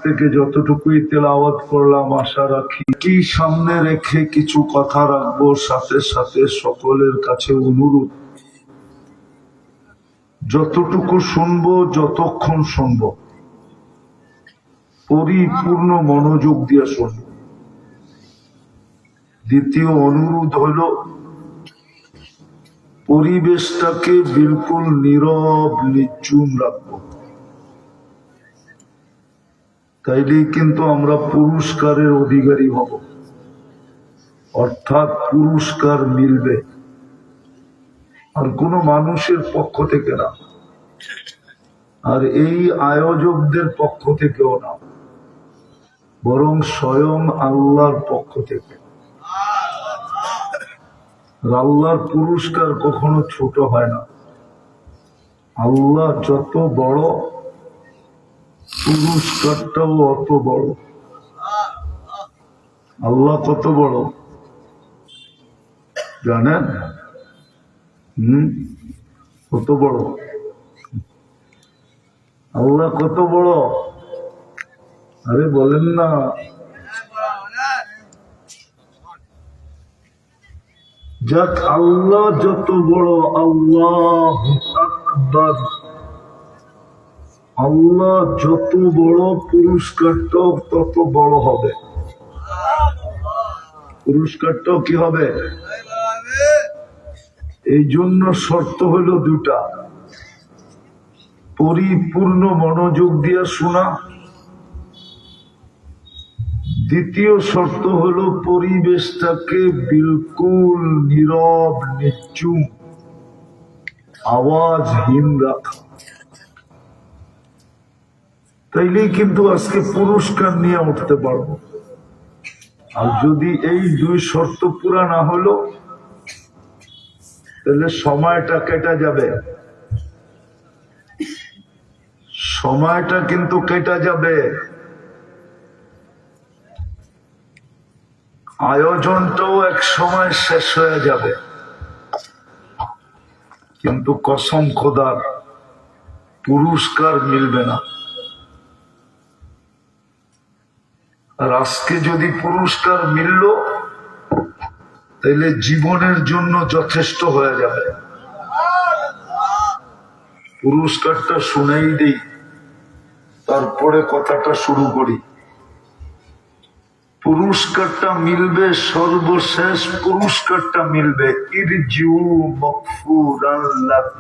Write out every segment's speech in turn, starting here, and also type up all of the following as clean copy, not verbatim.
থেকে যতটুকুই তেলাওয়াত করলাম আশা রাখি কি সামনে রেখে কিছু কথা রাখবো, সাথে সাথে সকলের কাছে অনুরোধ, যতটুকু শুনবো যতক্ষণ শুনবো পরিপূর্ণ মনোযোগ দিয়ে শুনবো। দ্বিতীয় অনুরোধ হল পরিবেশটাকে বিলকুল নীরব নিঝুম রাখবো, তাইলেই কিন্তু আমরা পুরস্কারের অধিকারী হব, অর্থাৎ পুরস্কার মিলবে, আর কোনো মানুষের পক্ষ থেকে না, আর এই আয়োজকদের পক্ষ থেকেও না, বরং স্বয়ং আল্লাহর পক্ষ থেকে। আল্লাহর পুরস্কার কখনো ছোট হয় না। আল্লাহ যত বড়, পুরস্কারটাও অত বড়। আল্লাহ কত বড় জানেন? কত বড় আল্লাহ, কত বড়? আরে বলেন না। যাক, আল্লাহ যত বড়, আল্লাহ আকবার, আল্লাহ যত বড়, পুরস্কারটাও তত বড় হবে। পুরস্কারটাও কি হবে? এই জন্য শর্ত হলো দুটা: পরিপূর্ণ মনোযোগ দিয়ে শোনা, দ্বিতীয় শর্ত হলো পরিবেশটাকে বিলকুল নীরব নিঝুম আওয়াজহীন রাখা। তাইলেই কিন্তু আজকে পুরস্কার নিয়ে উঠতে পারবো। আর যদি এই দুই শর্ত পুরা না হলো, তাহলে সময়টা কেটে যাবে, সময়টা কিন্তু কেটে যাবে, আয়োজনটাও এক সময় শেষ হয়ে যাবে, কিন্তু কসম খোদার পুরস্কার মিলবে না। আর আজকে যদি পুরস্কার মিলল, তাহলে জীবনের জন্য যথেষ্ট হয়ে যাবে। পুরস্কারটা শুনেই দেই, তারপরে কথাটা শুরু করি। পুরস্কারটা মিলবে, সর্বশেষ পুরস্কারটা মিলবে ইরজিউ মাগফুরান লাক,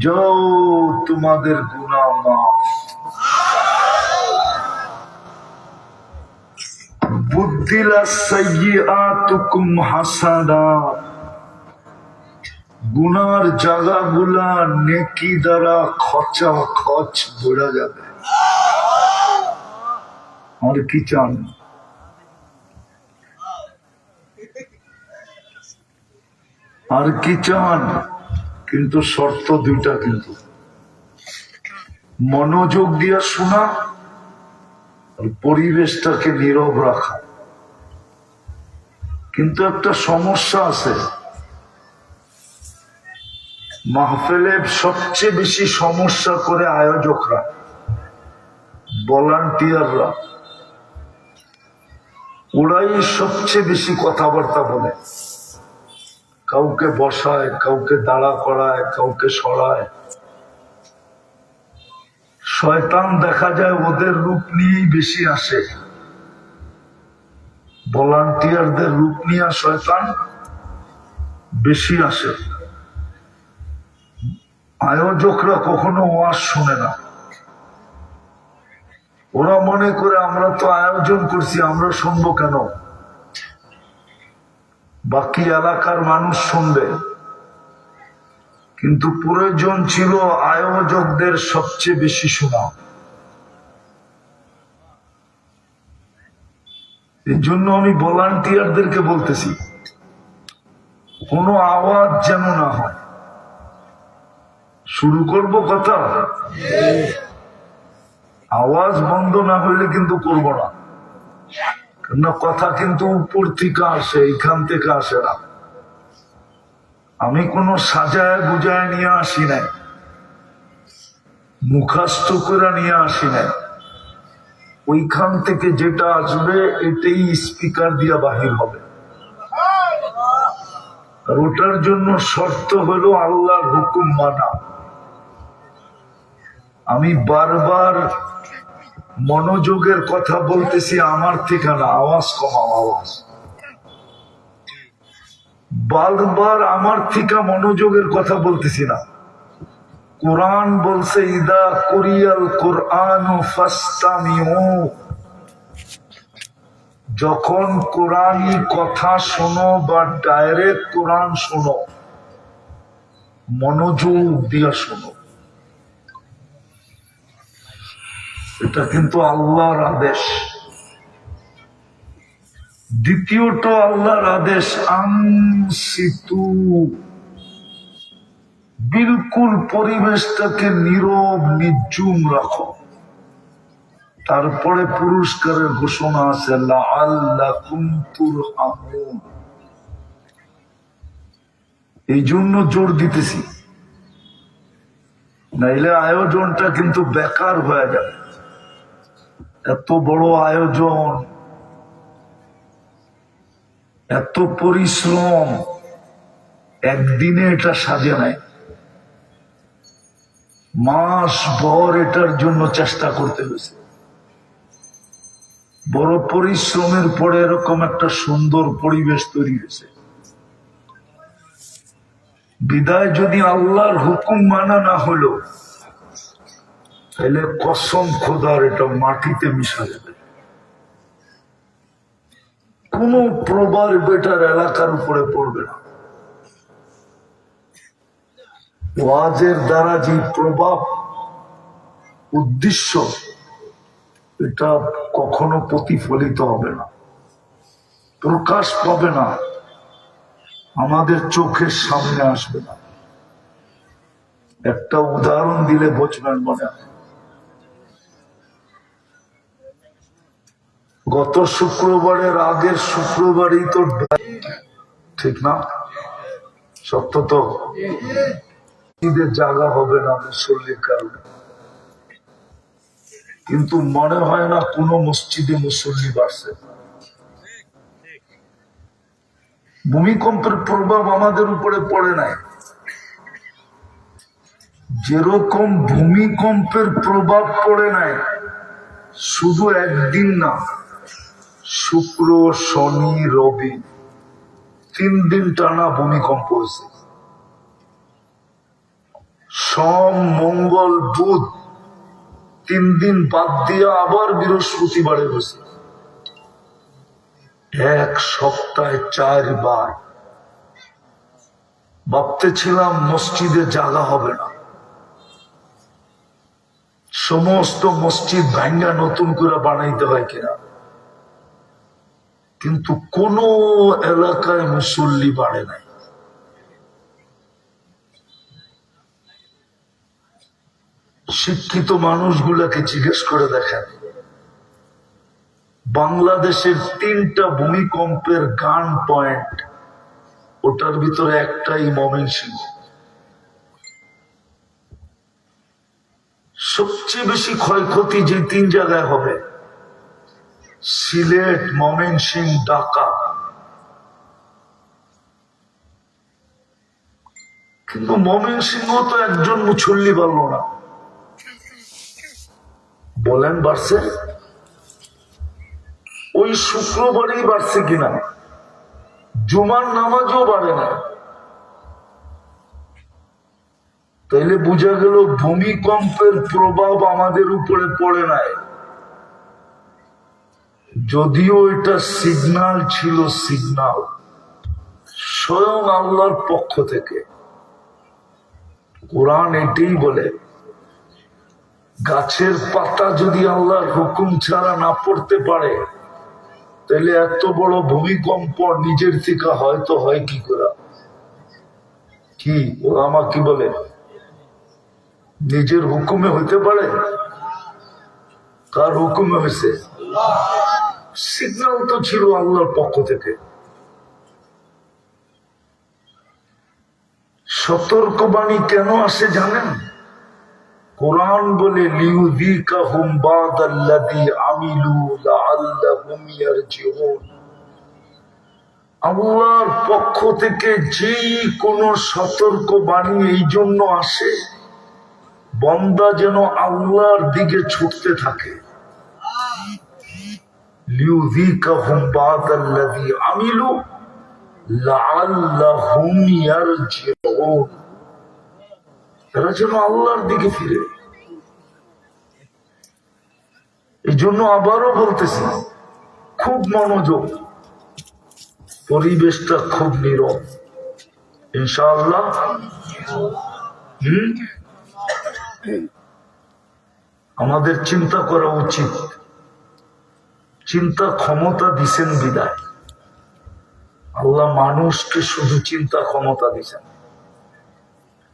যাও তোমাদের গুনাহ মাফ। বুদ্দিলা সাইয়্যাতুকুম হাসানাত, গুনার জায়গাগুলা নেকি দ্বারা খচা খচ ভরে যাবে। আর কি চান? আর কি চান? কিন্তু শর্ত দুইটা, কিন্তু মনোযোগ দিয়ে শোনা আর পরিবেশটাকে নীরব রাখা। কিন্তু একটা সমস্যা আছে, মাহফিলে সবচেয়ে বেশি সমস্যা করে আয়োজকরা, ভলান্টিয়াররা। ওরাই সবচেয়ে বেশি কথাবার্তা বলে, কাউকে বসায়, কাউকে দাঁড়া করায়, কাউকে সরায়। শয়তান দেখা যায় ওদের রূপ নিয়েই বেশি আসে, ভলান্টিয়ারদের রূপ নিয়ে শয়তান বেশি আসে। আয়োজকরা কখনো ওয়াজ শুনে না। ওরা মনে করে আমরা তো আয়োজন করছি, আমরা শুনবো কেন? বাকি এলাকার মানুষ শুনবে। কিন্তু প্রয়োজন ছিল আয়োজকদের সবচেয়ে বেশি শোনা। এই জন্য আমি ভলান্টিয়ারদেরকে বলতেছি, কোনো আওয়াজ যেন না হয়। শুরু করব কথা, আওয়াজ বন্ধ না হইলে কিন্তু করবো না। কেননা কথা কিন্তু উপর থেকে আসে, এখান থেকে আসে না। আমি কোনো সাজায় বুঝায় নিয়ে আসি নাই, মুখস্থ করে নিয়ে আসি নাই। ওইখান থেকে যেটা আসবে এটাই স্পিকার দিয়া বাহির হবে। আর ওটার জন্য শর্ত হলো আল্লাহর হুকুম মানা। আমি বারবার মনোযোগের কথা বলতেছি, আমার থেকে না, আওয়াজ কমাও, আওয়াজ বারবার আমার থেকে মনোযোগের কথা বলতেছি না। কোরআন বলছে ইদা কুরিয়াল কোরআন ফাসতামিউ, যখন কোরআনী কথা শোনো বা ডাইরেক্ট কোরআন শোনো মনোযোগ দিয়া শোনো। এটা কিন্তু আল্লাহর আদেশ। দ্বিতীয়ত আল্লাহর আদেশ আনসিতু, বিলকুল পরিবেশটাকে নীরব নির্জুম রাখো। তারপরে পুরস্কারের ঘোষণা আছে লাআল্লাকুম তুরহামুন। এই জন্য জোর দিতেছি, নাইলে আয়োজনটা কিন্তু বেকার হয়ে যাবে। এত বড় আয়োজন, এত পরিশ্রম, একদিনে এটা সাজে নাই। মাস ভর এটার জন্য চেষ্টা করতে হয়েছে। বড় পরিশ্রমের পরে এরকম একটা সুন্দর পরিবেশ তৈরি হয়েছে। বিদায় যদি আল্লাহর হুকুম মানা না হলো, তাহলে কসম খোদার এটা মাটিতে মিশা যাবে। কোন প্রবার বেটার এলাকার উপরে পড়বে না। ওয়াজের দ্বারা যে প্রভাব উদ্দেশ্য, এটা কখনো প্রতিফলিত হবে না, প্রকাশ পাবে না, আমাদের চোখের সামনে আসবে না। একটা উদাহরণ দিলে বুঝবেন মনে হয়। গত শুক্রবারের আগের শুক্রবারই তো, ঠিক না? সত্য তো? ঈদের জায়গা হবে না মুসল্লির কারণে, কিন্তু মনে হয় না কোন মসজিদে মুসল্লি বাড়ছে। ভূমিকম্পের প্রভাব আমাদের উপরে পড়ে নাই। যেরকম ভূমিকম্পের প্রভাব পড়ে নাই শুধু একদিন না, শুক্র শনি রবি 3 দিন টানা ভূমিকম্প হয়েছে। সোম মঙ্গল বুধ 3 দিন বাদ দিয়ে আবার বৃহস্পতিবারে হয়েছে। এক সপ্তাহে 4 বার। ভাবতেছিলাম মসজিদে জায়গা হবে না, সমস্ত মসজিদ ভাঙ্গা নতুন করে বানাইতে হয় কিনা, কিন্তু কোন এলাকায় মুসল্লি বাড়ে নাই। শিক্ষিত মানুষগুলাকে জিজ্ঞেস করে দেখেন, বাংলাদেশের 3টা ভূমিকম্পের গান পয়েন্ট, ওটার ভিতরে একটাই ময়মনসিংহ। সবচেয়ে বেশি ক্ষয়ক্ষতি যে 3 জায়গায় হবে, সিলেট, ময়মনসিংহ, ঢাকা। কিন্তু ময়মনসিংহ তো একজন মুসল্লি পারল না। বলেন বাড়ছে? ওই শুক্রবারেই বাড়ছে কিনা, জুমার নামাজও বাড়ে না। তাইলে বোঝা গেল ভূমিকম্পের প্রভাব আমাদের উপরে পড়ে নাই, যদিও এটা সিগন্যাল ছিল, সিগন্যাল স্বয়ং আল্লাহর পক্ষ থেকে। কোরআন এটাই বলে, গাছের পাতা যদি আল্লাহর হুকুম ছাড়া না পড়তে পারে, তাহলে এত বড় ভূমিকম্প নিজের থেকে হয়তো হয় কি করে? কি ওরা আমার কি বলে, নিজের হুকুমে হইতে পারে? কার হুকুমে হয়েছে? সিগন্যাল তো ছিল আল্লাহর পক্ষ থেকে। সতর্কবাণী কেন আসে জানেন? কোরআন বলে লিউযিকাহুম বাদাল্লাযী আমিলু লাআল্লাহুম ইয়ারজিউন। আল্লাহর পক্ষ থেকে যেই কোনো সতর্ক বাণী এই জন্য আসে বান্দা যেন আল্লাহর দিকে ছুটতে থাকে। লিউযিকাহুম বাদাল্লাযী আমিলু লাআল্লাহুম ইয়ারজিউন, তারা যেন আল্লাহর দিকে ফিরে। এই জন্য আবারও বলতেছি, খুব মনোযোগ, পরিবেশটা খুব নীরব, ইনশাআল্লাহ। আমাদের চিন্তা করা উচিত, চিন্তা ক্ষমতা দিছেন বিদায়। আল্লাহ মানুষকে শুধু চিন্তা ক্ষমতা দিছেন,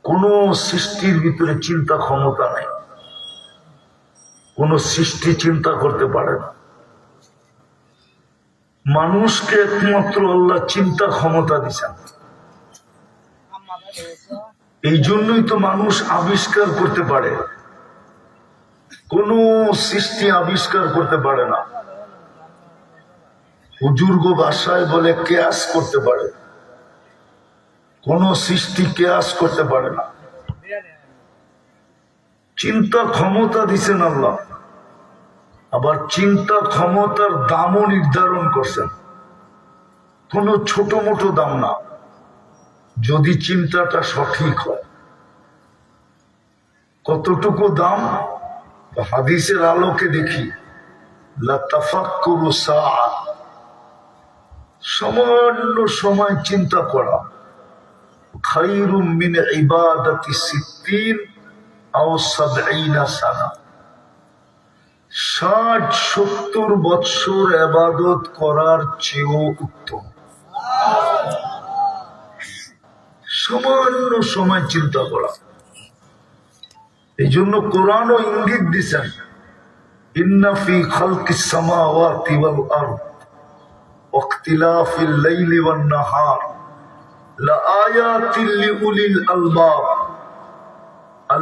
কোন সৃষ্টির ভিতরে চিন্তা ক্ষমতা নাই। কোন সৃষ্টি চিন্তা করতে পারে না। মানুষকে একমাত্র আল্লাহ চিন্তা ক্ষমতা দিছেন। এই জন্যই তো মানুষ আবিষ্কার করতে পারে, কোন সৃষ্টি আবিষ্কার করতে পারে না। বুজুর্গ ভাষায় বলে কেয়াস করতে পারে, কোন সৃষ্টি কেয়াস করতে পারে না। চিন্তা ক্ষমতা দিছেন আল্লাহ, আবার চিন্তা ক্ষমতার দামও নির্ধারণ করছেন। কোন ছোট মোটো দাম না, যদি চিন্তাটা সঠিক হয়। কতটুকু দাম? হাদিসের আলোকে দেখি, লাতাফাক্কুরু সাআ, সামান্য সময় চিন্তা করা, খায়রুম মিন ইবাদাতি 60 আও 70 সানা, 60-70 বৎসর ইবাদত করার চেয়েও উত্তম। সামান্য সময় চিন্তা করা। এই জন্য কোরআনও ইঙ্গিত দিছেন, ইন্না ফি খালকিস সামাওয়াতি ওয়াল আরদ ওয়াখতিলাফিল লাইলি ওয়ান নাহার লাআয়াতিন লিউলিল আলবাব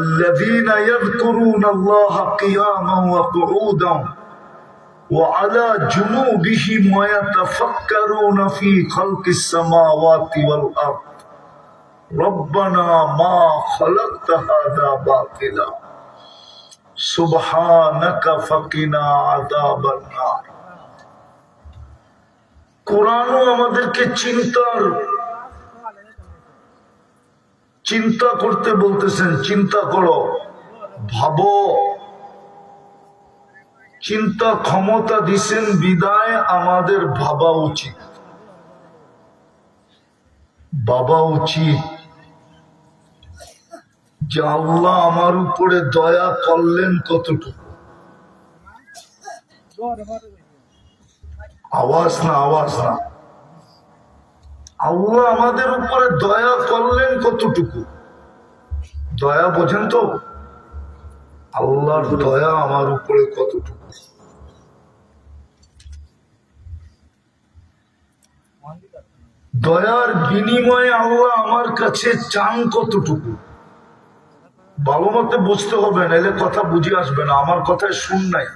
الذين يذكرون الله قياما وقعودا وعلى جنوبهم ويتفكرون في خلق السماوات والأرض ربنا ما خلقت هذا باطلا سبحانك فقنا عذاب النار। কোরআনও আমাদেরকে চিন্তা করতে বলতেছেন। চিন্তা করো, ভাবো। চিন্তা ক্ষমতা দিছেন বিদায় আমাদের ভাবা উচিত। ভাবা উচিত যে আল্লাহ আমার উপরে দয়া করলেন কতটুকু। আওয়াজ না, আওয়াজ না। আল্লাহ আমাদের উপরে দয়া করলেন কতটুকু। দয়া বোঝেন তো? আল্লাহর দয়া আমার উপরে কতটুকু। দয়ার বিনিময়ে আল্লাহ আমার কাছে চান কতটুকু। ভালো মতে বুঝতে হবে, নাহলে কথা বুঝে আসবে না। আমার কথায় শুন নাই,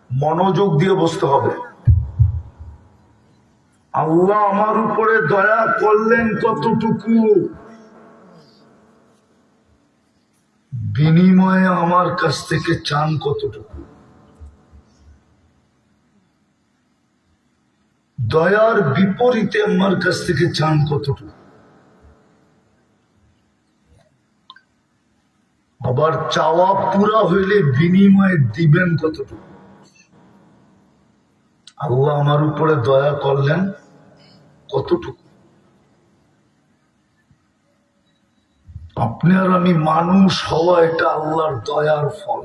মনোযোগ দিয়ে বুঝতে হবে। আল্লাহ আমার উপরে দয়া করলেন কতটুকু, বিনিময়ে আমার কাছ থেকে চান কতটুকু। দয়ার বিপরীতে আমার কাছ থেকে চান কতটুকু। আবার চাওয়া পুরা হইলে বিনিময়ে দিবেন কতটুকু। আল্লাহ আমার উপরে দয়া করলেন কতটুকু। আপনি আর আমি মানুষ হওয়া এটা আল্লাহর দয়ার ফল।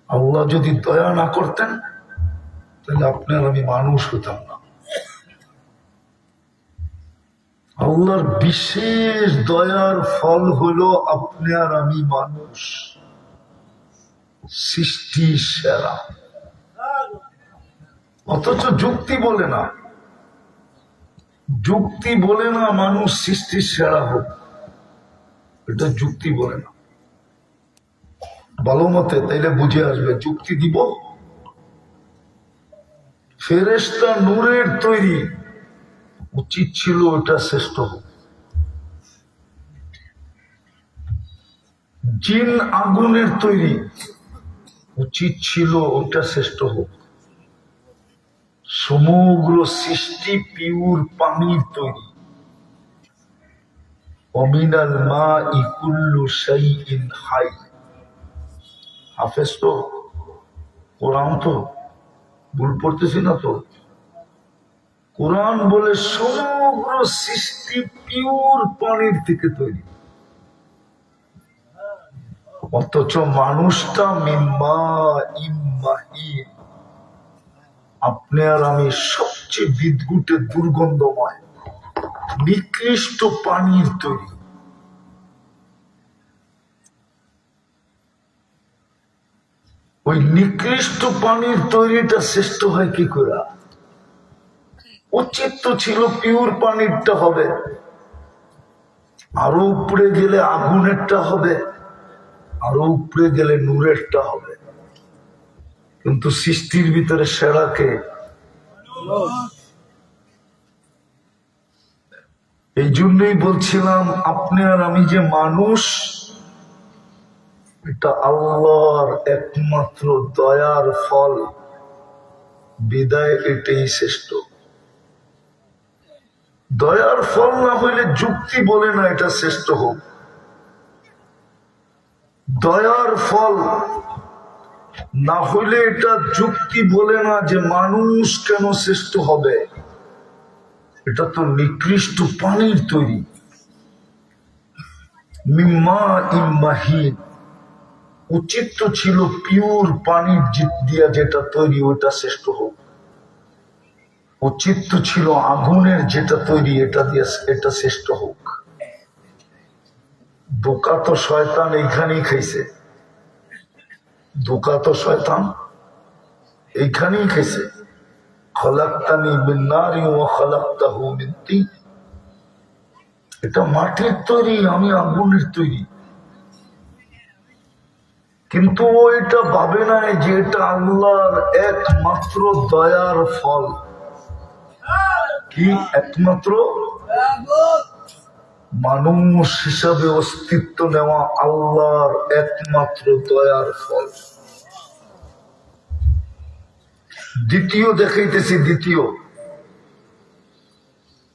আল্লাহ যদি দয়া না করতেন তাহলে আপনি আর আমি মানুষ হতাম না। আল্লাহর বিশেষ দয়ার ফল হলো আপনি আর আমি মানুষ, সৃষ্টি সেরা। অথচ যুক্তি বলে না, যুক্তি বলে না মানুষ সৃষ্টির সেরা হোক, এটা যুক্তি বলে না। ভালো মতে, তাইলে বুঝে আসবে। যুক্তি দিব, ফেরেশতা নূরের তৈরি, উচিত ছিল ওটা শ্রেষ্ঠ হোক। জিন আগুনের তৈরি, উচিত ছিল ওটা শ্রেষ্ঠ হোক। সমগ্র সৃষ্টি পিওর পানির তৈরি। অমিনাল মাই কুল্লু শাইইন হাই। হাফেজ তো, কোরআন তো ভুল পড়তেছি না তো? কোরআন বলে সমগ্র সৃষ্টি পিওর পানির থেকে তৈরি, অথচ মানুষটা মিম্মা ইম্মাহিন। আপনি আর আমি সবচেয়ে বিদ্যুটে দুর্গন্ধময় নিকৃষ্ট পানির তৈরি। ওই নিকৃষ্ট পানির তৈরিটা শ্রেষ্ঠ হয় কি করে? উচিত তো ছিল পিওর পানিরটা হবে, আরো উপরে গেলে আগুনেরটা হবে, আরো উপরে গেলে নূরেরটা হবে। কিন্তু সৃষ্টির ভিতরে সেরাকে। এই জন্যই বলছিলাম, আপনি আর আমি যে মানুষ, এটা আল্লাহর একমাত্র দয়ার ফল, বিদায় এটাই শ্রেষ্ঠ। দয়ার ফল না হইলে যুক্তি বলে না এটা শ্রেষ্ঠ হোক। দয়ার ফল না হইলে এটা যুক্তি বলে না যে মানুষ কেন শ্রেষ্ঠ হবে। এটা তো নিকৃষ্ট পানির তৈরি, মিম্মা ইম্মাহিন। উচিত তো ছিল পিওর পানির দিয়া যেটা তৈরি ওটা শ্রেষ্ঠ হোক। উচিত তো ছিল আগুনের যেটা তৈরি এটা দিয়ে এটা শ্রেষ্ঠ হোক। ধোঁকা তো শয়তান এইখানেই খাইছে, ধোঁকা তো শয়তান এইখানেই খাইছে। খলাকতানি মিন নারিন ওয়া খলাকতাহু মিন তিন। এটা মাটির তৈরি, আমি আগুনের তৈরি। কিন্তু ও এটা ভাবে না যে এটা আল্লাহর একমাত্র দয়ার ফল। কি একমাত্র? মানুষ হিসাবে অস্তিত্ব নেওয়া আল্লাহর একমাত্র দয়ার ফল। দ্বিতীয় দেখাইতেছি, দ্বিতীয়,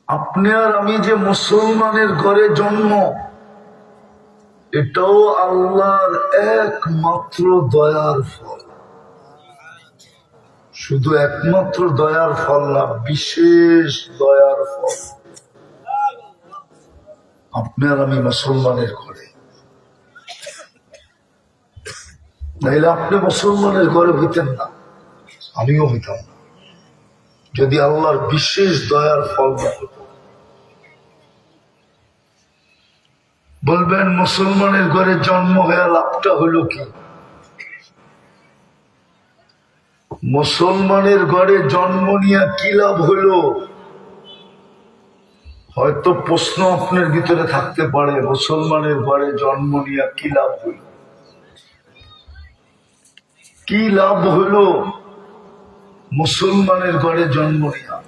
আপনি আর আমি যে মুসলমানের ঘরে জন্ম, এটাও আল্লাহর একমাত্র দয়ার ফল। শুধু একমাত্র দয়ার ফল না, বিশেষ দয়ার ফল। আপনি আর আমি মুসলমানের ঘরে, নাইলে আপনি মুসলমানের ঘরে হইতেন না, আমিও হইতাম না, যদি আল্লাহর বিশেষ দয়ার ফল না হতো। বলবেন মুসলমানের ঘরে জন্ম হয়ে লাভটা হলো কি? মুসলমানের ঘরে জন্ম নিয়ে কি লাভ হলো? হয়তো প্রশ্ন আপনার ভিতরে থাকতে পারে, মুসলমানের ঘরে জন্ম নিয়ে কি লাভ হইল? কি লাভ হলো মুসলমানের ঘরে জন্ম নেওয়া?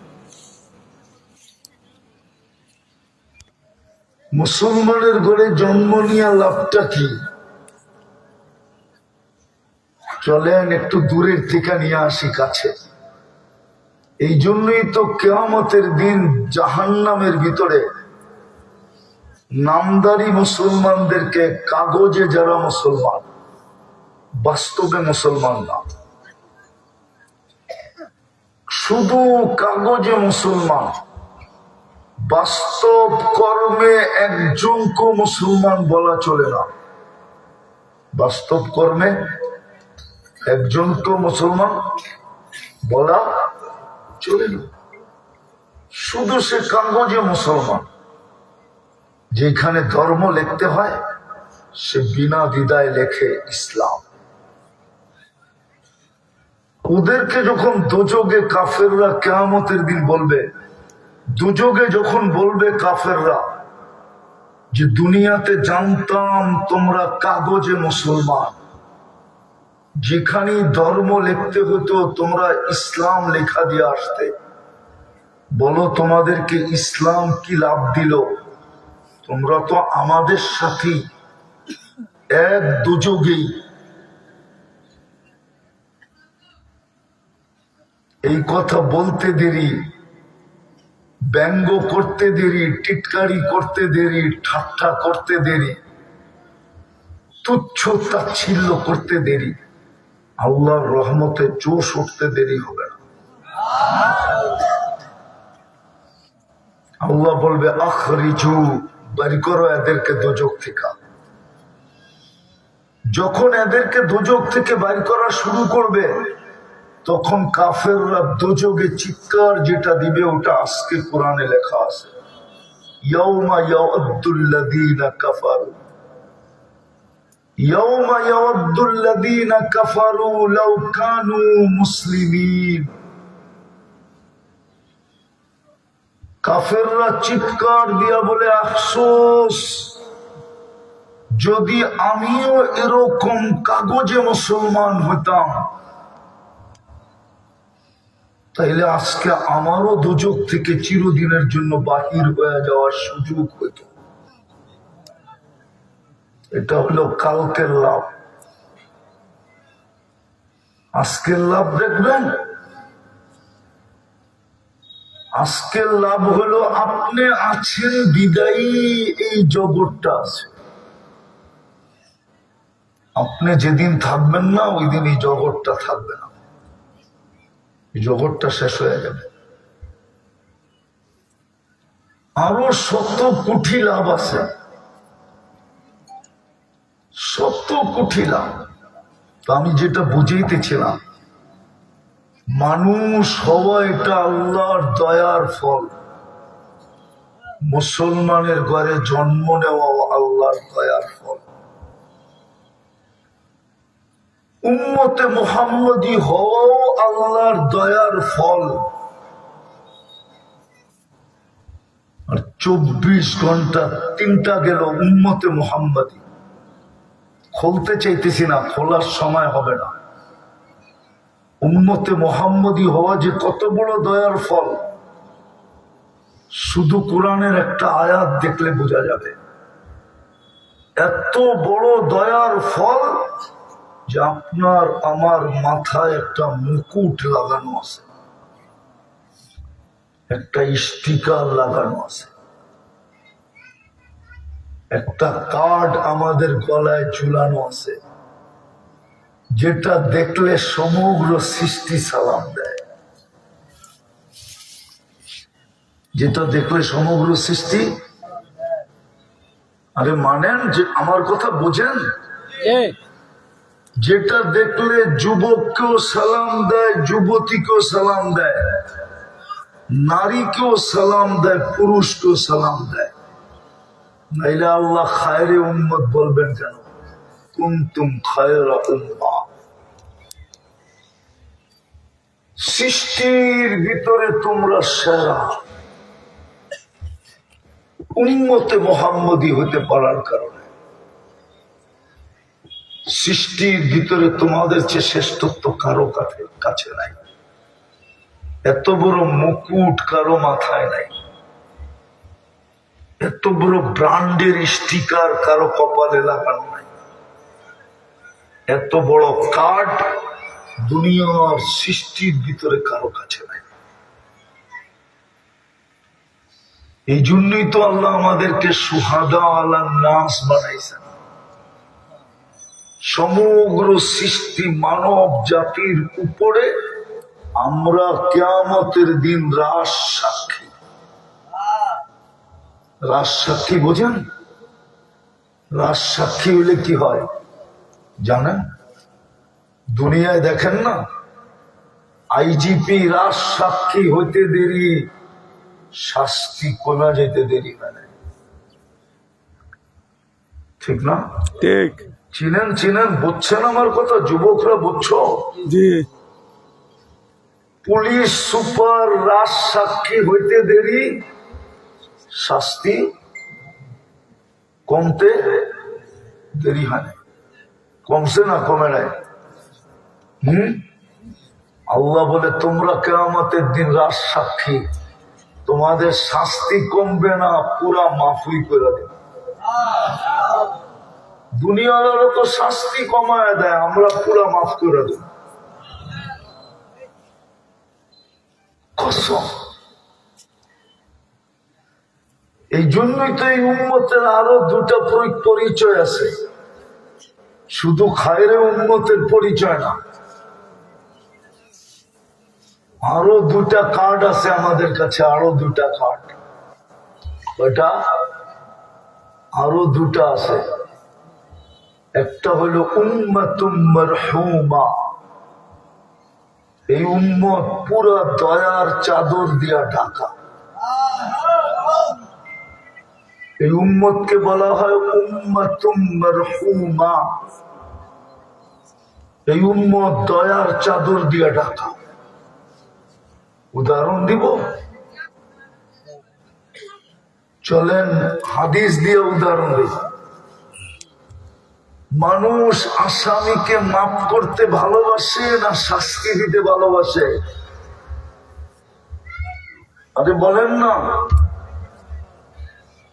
মুসলমানের ঘরে জন্ম নেওয়া লাভটা কি? চলেন একটু দূরের থেকে নিয়ে আসি কাছে। এই জন্যই তো কিয়ামতের দিন জাহান্নামের ভিতরে নামদারি মুসলমানদেরকে, কাগজে যারা মুসলমান, বাস্তবে মুসলমান না, শুধু কাগজে মুসলমান, বাস্তব কর্মে একজনকে মুসলমান বলা চলে না। বাস্তব কর্মে একজনকে মুসলমান বলা চলে না, শুধু সে কাগজে মুসলমান। যেখানে ধর্ম লিখতে হয় সে বিনা দ্বিধায় লেখে ইসলাম। ওদেরকে যখন দোজগে কাফেররা কিয়ামতের দিন বলবে, দুযোগে যখন বলবে কাফেররা যে দুনিয়াতে জানতাম তোমরা কাগজে মুসলমান, যেখানে ধর্ম লিখতে হতো তোমরা ইসলাম লেখা দিয়ে আসতে। বলো তোমাদেরকে ইসলাম কি লাভ দিল? তোমরা তো আমাদের সাথে এক দুযোগেই। এই কথা বলতে দেরি, ব্যঙ্গ করতে দেরি, টিটকারি করতে দেরি, ঠাট্টা করতে দেরি, তুচ্ছ তাচ্ছিল্য করতে দেরি, আল্লাহর রহমতে জোশ উঠতে দেরি হবে না। আল্লাহ বলবে আখরিজু, বের করো এদেরকে দোজখ থেকে। যখন এদেরকে দোজখ থেকে বের করা শুরু করবে তখন কাফেররা দোজখে চিৎকার যেটা দিবে ওটা আজকে কোরআনে লেখা আছে, ইয়াউমা ইয়াউদ্দুল্লাযীনা কাফারু, ইয়াউমা ইয়াউদ্দুল্লাযীনা কাফারু লাউ কানু মুসলিমিন। কাফেররা চিৎকার দিয়া বলে আফসোস, যদি আমিও এরকম কাগজে মুসলমান হতাম তাইলে আজকে আমারও দোজখ থেকে চিরদিনের জন্য বাহির হয়ে যাওয়ার সুযোগ হইত। এটা হলো কালকের লাভ। আজকের লাভ দেখবেন, আজকের লাভ হলো আপনি আছেন বিদায়ী এই জগৎটা আছে। আপনি যেদিন থাকবেন না ওই দিন এই জগৎটা থাকবে না, এই জগৎটা শেষ হয়ে যাবে। আরো 100 কোটি লাভ আছে, 100 কোটি লাভ। তো আমি যেটা বুঝাইতেছিলাম, মানুষ হওয়া এটা আল্লাহর দয়ার ফল। মুসলমানের ঘরে জন্ম নেওয়া আল্লাহর দয়ার ফল। উম্মতে মুহাম্মদী হওয়াও আল্লাহর দয়ার ফল। আর 24 ঘন্টা 3টা গেল উম্মতে মুহাম্মদী। খুলতে চাইতেছি না, খোলার সময় হবে না। উম্মতে মুহাম্মদী হওয়া যে কত বড় দয়ার ফল শুধু কোরআনের একটা আয়াত দেখলে বোঝা যাবে। এত বড় দয়ার ফল যে আপনার আমার মাথায় একটা মুকুট লাগানো আছে, একটা স্টিকার লাগানো আছে, একটা কার্ড আমাদের গলায় ঝুলানো আছে, যেটা দেখলে সমগ্র সৃষ্টি সালাম দেয়। যেটা দেখলে সমগ্র সৃষ্টি, আরে মানেন যে আমার কথা বোঝেন? যেটা দেখলে যুবককেও সালাম দেয়, যুবতীকেও সালাম দেয়, নারীকেও সালাম দেয়, পুরুষকেও সালাম দেয়। নাইলে আল্লাহ খায়রে উম্মত বলবেন কেন? কুনতুম খায়রা উম্মাহ। সৃষ্টির ভিতরে তোমরা সেরা। উম্মতে মুহাম্মদী হতে পারার কারণে সৃষ্টির ভিতরে তোমাদের চেয়ে শ্রেষ্ঠত্ব কারো কাছে নাই। এত বড় মুকুট কারো মাথায় নাই, এত বড় ব্র্যান্ডের স্টিকার কারো কপালে লাগানো নাই, এত বড় কার্ড দুনিয়ার সৃষ্টির ভিতরে কারো কাছে নাই। এই জন্যই তো আল্লাহ আমাদেরকে সুহাদা আলান নাস বানাইছেন। সমগ্র সৃষ্টি মানব জাতির উপরে আমরা কিয়ামতের দিন রাজ সাক্ষী। রাজ সাক্ষী বোঝেন? রাজ সাক্ষী হলে কি হয় জানেন? দুনিয়ায় দেখেন না, আইজিপি রাজ সাক্ষী হইতে দেরি, শাস্তি কমা যেতে দেরি হয় না। ঠিক না? ঠিক। চিনেন চিনেন, বুঝছেন আমার কথা? যুবকরা বুঝছো? জি। পুলিশ সুপার রাজ সাক্ষী হইতে দেরি, শাস্তি কমতে দেরি হয় না। কমছে না কমে নাই? আল্লাহ বলে তোমরা কিয়ামতের দিন রাজ সাক্ষী, তোমাদের শাস্তি কমবে না, পুরা মাফই করে দেবে। দুনিয়ার তো শাস্তি কমায় দেয়, আমরা পুরা মাফ করে দেব। কসম। এই জন্যই তো এই উম্মতের আরো দুটা পরিচয় আছে, শুধু খায়রে উম্মতের পরিচয় না, আরো দুটা কার্ড আছে আমাদের কাছে, আরো দুটা কার্ড। ওইটা আরো দুটা আছে। একটা হলো উম্মাতুম মারহুমা, এই উম্মত পুরা দয়ার চাদর দিয়া ঢাকা। এই উম্মতকে বলা হয় উম্মাতুম মারহুমা, এই উম্মত দয়ার চাদর দিয়া ঢাকা। উদাহরণ দিব, চলেন হাদিস দিয়ে উদাহরণ দিব। মানুষ আসামিকে মাফ করতে ভালোবাসে না শাস্তি দিতে ভালোবাসে? আরে বলেন না।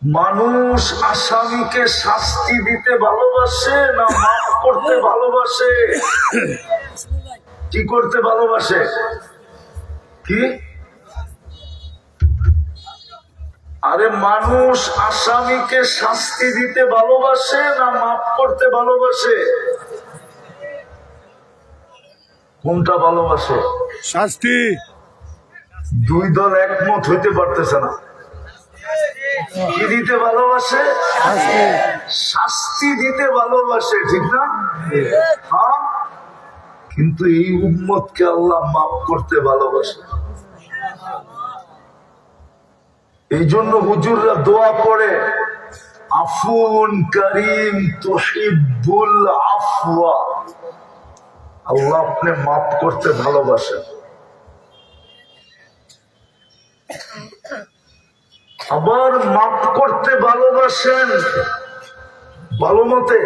মানুষ আসামিকে শাস্তি দিতে ভালোবাসে না মাফ করতে ভালোবাসে? কি করতে ভালোবাসে? কি? আরে মানুষ আসামিকে শাস্তি দিতে ভালোবাসে না মাফ করতে ভালোবাসে? কোনটা ভালোবাসে? শাস্তি। দুই দল একমত হইতে পারতেছে না। কি দিতে ভালোবাসে? শাস্তি দিতে ভালোবাসে, ঠিক না? হ্যাঁ, কিন্তু এই উম্মতকে আল্লাহ মাফ করতে ভালোবাসে। এই জন্য হুজুররা দোয়া পড়ে, আফুন করিম তুহিব্বুল আফওয়া, আল্লাহ আপনি মাফ করতে ভালোবাসেন। আবার মাফ করতে ভালোবাসেন ভালো মতে,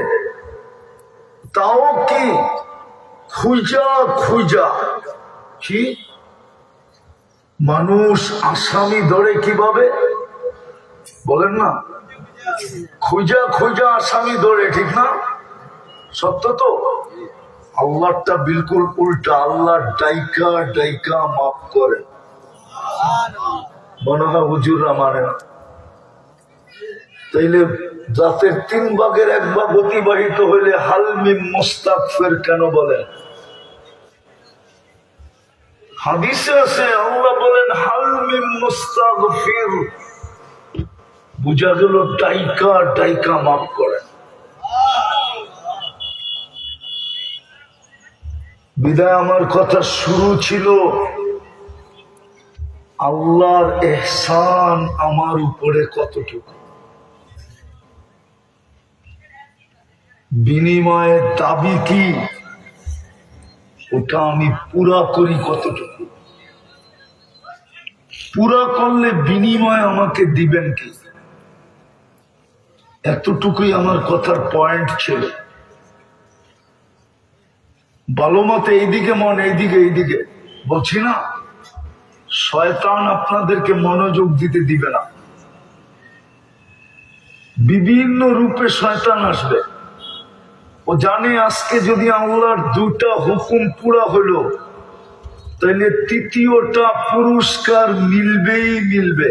তাও কি খুঁজা খুঁজা। কি? মানুষ আসামি ধরে কিভাবে বলেন না? খুঁজা খুঁজা আসামি ধরে, ঠিক না? সত্য তো? আল্লাহটা বিলকুল উল্টা, আল্লাহ ডাইকা ডাইকা মাফ করে। মনে হয় হুজুররা মানে না। তাইলে রাতের 3 ভাগের 1 ভাগ অতিবাহিত হইলে হালমিম মুস্তাগফির কেন বলেন? হাদিসে আছে, আল্লাহ বলেন হালমিম মুস্তাগফির, বুঝা গেল ডাইকা ডাইকা মাফ করেন। বিদায় আমার কথা শুরু ছিল আল্লাহর ইহসান আমার উপরে কতটুকু, বিনিময়ের দাবি কি, ওটা আমি পুরা করি কতটুকু, পুরা করলে বিনিময় আমাকে দিবেন কি, এতটুকুই আমার কথার পয়েন্ট ছিল। ভালো মতে এইদিকে মন, এইদিকে এইদিকে বলছি না, শয়তান আপনাদেরকে মনোযোগ দিতে দিবে না। বিভিন্ন রূপে শয়তান আসবে। ও জানে আজকে যদি আল্লাহর 2টা হুকুম পুরা হলো, তাহলে 3য়টা পুরস্কার মিলবেই মিলবে।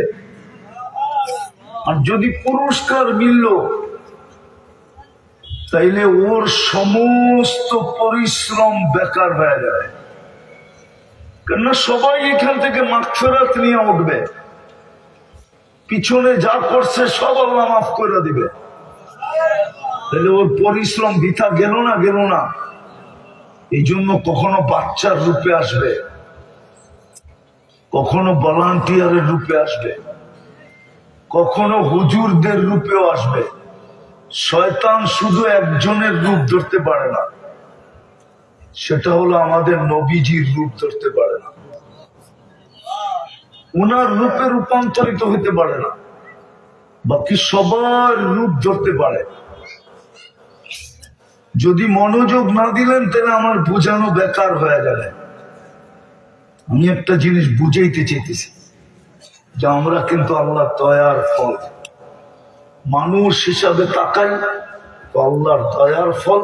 আর যদি পুরস্কার মিলল, তাইলে ওর সমস্ত পরিশ্রম বেকার হয়ে যাবে। কেননা সবাই এখান থেকে মাগফিরাত নিয়ে উঠবে, পিছনে যা করছে সব আল্লাহ মাফ করে দিবে। তাহলে ওর পরিশ্রম বৃথা গেল না? গেল না। এই জন্য কখনো বাচ্চার রূপে আসবে, কখনো ভলান্টিয়ারের রূপে আসবে, কখনো হুজুরদের রূপেও আসবে। শয়তান শুধু একজনের রূপ ধরতে পারে না, সেটা হলো আমাদের নবীজির রূপ ধরতে পারে না, ওনার রূপে রূপান্তরিত হতে পারে না। বাকি সবার রূপ ধরতে পারে। যদি মনোযোগ না দিলেন তাহলে আমার বোঝানো বেকার হয়ে গেলে। আমি একটা জিনিস বুঝাইতে চেয়েছি যে আমরা কিন্তু আল্লাহর দয়ার ফল। মানুষ হিসাবে তাকাই তো আল্লাহর দয়ার ফল,